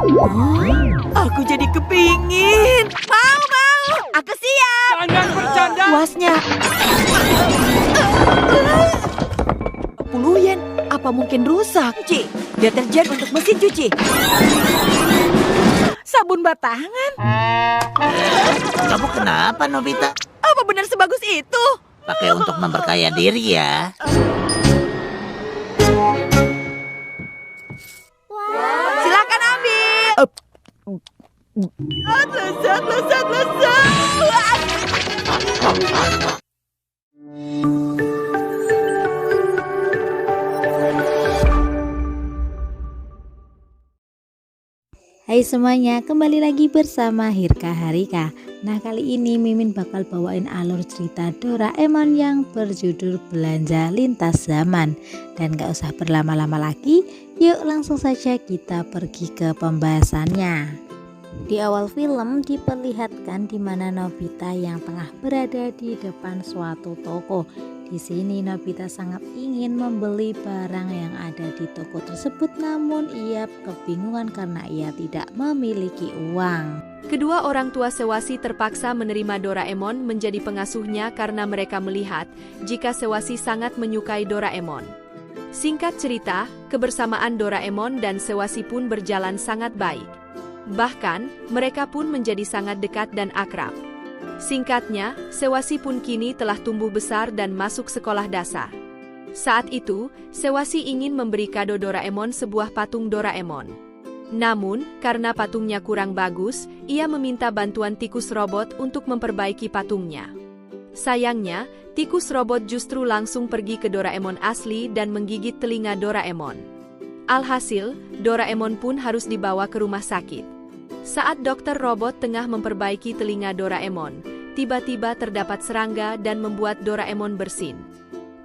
Aku jadi kepingin. Mau. Aku siap. Jangan bercanda. Puasnya. 10 yen. Apa mungkin rusak? Cuci. Deterjen untuk mesin cuci. Sabun batangan. Kamu kenapa, Nobita? Apa benar sebagus itu? Pakai untuk memperkaya diri ya. Silakan ambil. Lezat. Hai semuanya, kembali lagi bersama Hirka Harika. Nah, kali ini Mimin bakal bawain alur cerita Doraemon yang berjudul Belanja Lintas Zaman. Dan gak usah berlama-lama lagi, yuk langsung saja kita pergi ke pembahasannya. Di awal film diperlihatkan di mana Nobita yang tengah berada di depan suatu toko. Di sini Nobita sangat ingin membeli barang yang ada di toko tersebut, namun ia kebingungan karena ia tidak memiliki uang. Kedua orang tua Sewasi terpaksa menerima Doraemon menjadi pengasuhnya karena mereka melihat jika Sewasi sangat menyukai Doraemon. Singkat cerita, kebersamaan Doraemon dan Sewasi pun berjalan sangat baik. Bahkan, mereka pun menjadi sangat dekat dan akrab. Singkatnya, Sewasi pun kini telah tumbuh besar dan masuk sekolah dasar. Saat itu, Sewasi ingin memberi kado Doraemon sebuah patung Doraemon. Namun, karena patungnya kurang bagus, ia meminta bantuan tikus robot untuk memperbaiki patungnya. Sayangnya, tikus robot justru langsung pergi ke Doraemon asli dan menggigit telinga Doraemon. Alhasil, Doraemon pun harus dibawa ke rumah sakit. Saat dokter robot tengah memperbaiki telinga Doraemon, tiba-tiba terdapat serangga dan membuat Doraemon bersin.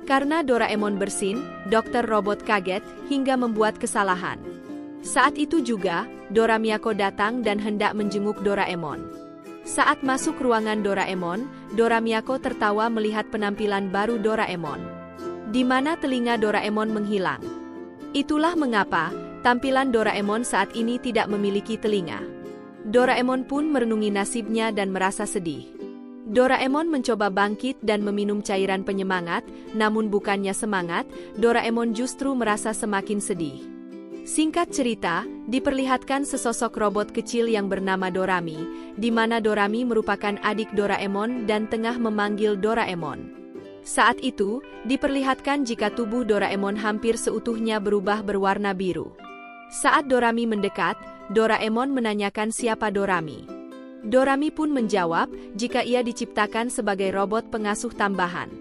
Karena Doraemon bersin, dokter robot kaget hingga membuat kesalahan. Saat itu juga, Dora Miyako datang dan hendak menjenguk Doraemon. Saat masuk ruangan Doraemon, Dora Miyako tertawa melihat penampilan baru Doraemon, di mana telinga Doraemon menghilang. Itulah mengapa tampilan Doraemon saat ini tidak memiliki telinga. Doraemon pun merenungi nasibnya dan merasa sedih. Doraemon mencoba bangkit dan meminum cairan penyemangat, namun bukannya semangat, Doraemon justru merasa semakin sedih. Singkat cerita, diperlihatkan sesosok robot kecil yang bernama Dorami, di mana Dorami merupakan adik Doraemon dan tengah memanggil Doraemon. Saat itu, diperlihatkan jika tubuh Doraemon hampir seutuhnya berubah berwarna biru. Saat Dorami mendekat, Doraemon menanyakan siapa Dorami. Dorami pun menjawab jika ia diciptakan sebagai robot pengasuh tambahan.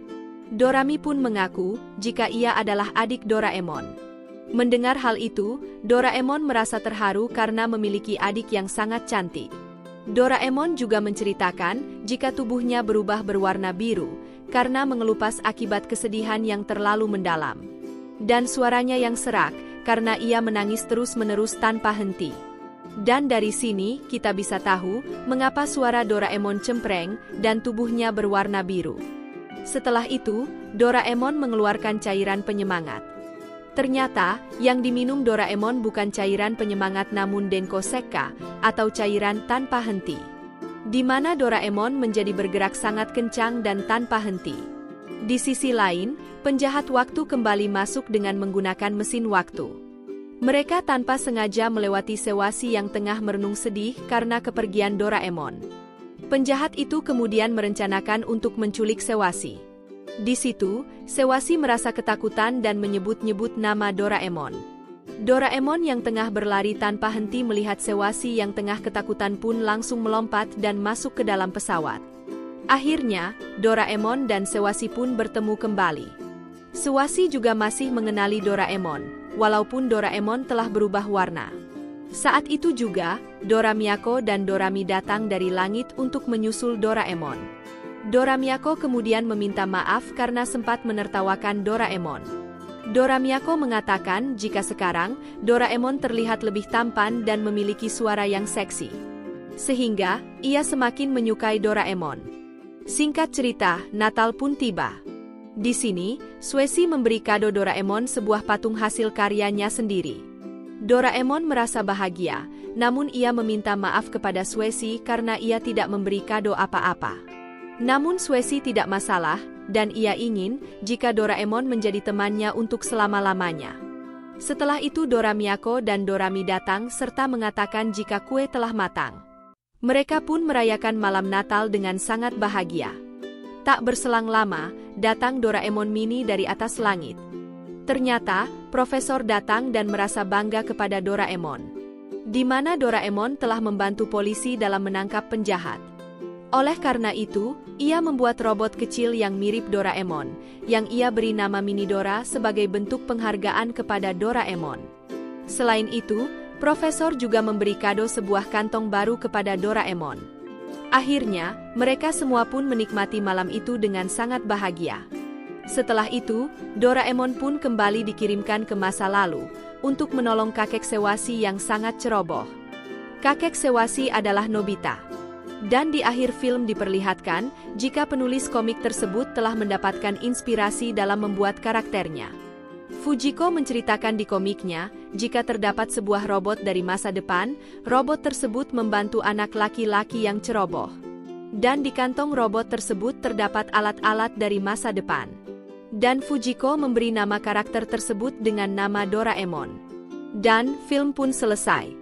Dorami pun mengaku jika ia adalah adik Doraemon. Mendengar hal itu, Doraemon merasa terharu karena memiliki adik yang sangat cantik. Doraemon juga menceritakan jika tubuhnya berubah berwarna biru karena mengelupas akibat kesedihan yang terlalu mendalam. Dan suaranya yang serak karena ia menangis terus-menerus tanpa henti. Dan dari sini kita bisa tahu mengapa suara Doraemon cempreng dan tubuhnya berwarna biru. Setelah itu, Doraemon mengeluarkan cairan penyemangat. Ternyata, yang diminum Doraemon bukan cairan penyemangat namun Denko Sekka atau cairan tanpa henti. Di mana Doraemon menjadi bergerak sangat kencang dan tanpa henti. Di sisi lain, penjahat waktu kembali masuk dengan menggunakan mesin waktu. Mereka tanpa sengaja melewati Sewasi yang tengah merenung sedih karena kepergian Doraemon. Penjahat itu kemudian merencanakan untuk menculik Sewasi. Di situ, Sewasi merasa ketakutan dan menyebut-nyebut nama Doraemon. Doraemon yang tengah berlari tanpa henti melihat Sewasi yang tengah ketakutan pun langsung melompat dan masuk ke dalam pesawat. Akhirnya, Doraemon dan Sewasi pun bertemu kembali. Sewasi juga masih mengenali Doraemon, walaupun Doraemon telah berubah warna. Saat itu juga, Dora Miyako dan Dorami datang dari langit untuk menyusul Doraemon. Dora Miyako kemudian meminta maaf karena sempat menertawakan Doraemon. Dora Miyako mengatakan jika sekarang, Doraemon terlihat lebih tampan dan memiliki suara yang seksi. Sehingga, ia semakin menyukai Doraemon. Singkat cerita, Natal pun tiba. Di sini, Sewasi memberi kado Doraemon sebuah patung hasil karyanya sendiri. Doraemon merasa bahagia, namun ia meminta maaf kepada Swesi karena ia tidak memberi kado apa-apa. Namun Swesi tidak masalah, dan ia ingin jika Doraemon menjadi temannya untuk selama-lamanya. Setelah itu Dora Miyako dan Dorami datang serta mengatakan jika kue telah matang. Mereka pun merayakan malam Natal dengan sangat bahagia. Tak berselang lama, datang Doraemon mini dari atas langit. Ternyata, Profesor datang dan merasa bangga kepada Doraemon. Di mana Doraemon telah membantu polisi dalam menangkap penjahat. Oleh karena itu, ia membuat robot kecil yang mirip Doraemon, yang ia beri nama Mini Dora sebagai bentuk penghargaan kepada Doraemon. Selain itu, Profesor juga memberi kado sebuah kantong baru kepada Doraemon. Akhirnya, mereka semua pun menikmati malam itu dengan sangat bahagia. Setelah itu, Doraemon pun kembali dikirimkan ke masa lalu, untuk menolong kakek Sewasi yang sangat ceroboh. Kakek Sewasi adalah Nobita. Dan di akhir film diperlihatkan, jika penulis komik tersebut telah mendapatkan inspirasi dalam membuat karakternya. Fujiko menceritakan di komiknya, jika terdapat sebuah robot dari masa depan, robot tersebut membantu anak laki-laki yang ceroboh. Dan di kantong robot tersebut terdapat alat-alat dari masa depan. Dan Fujiko memberi nama karakter tersebut dengan nama Doraemon. Dan film pun selesai.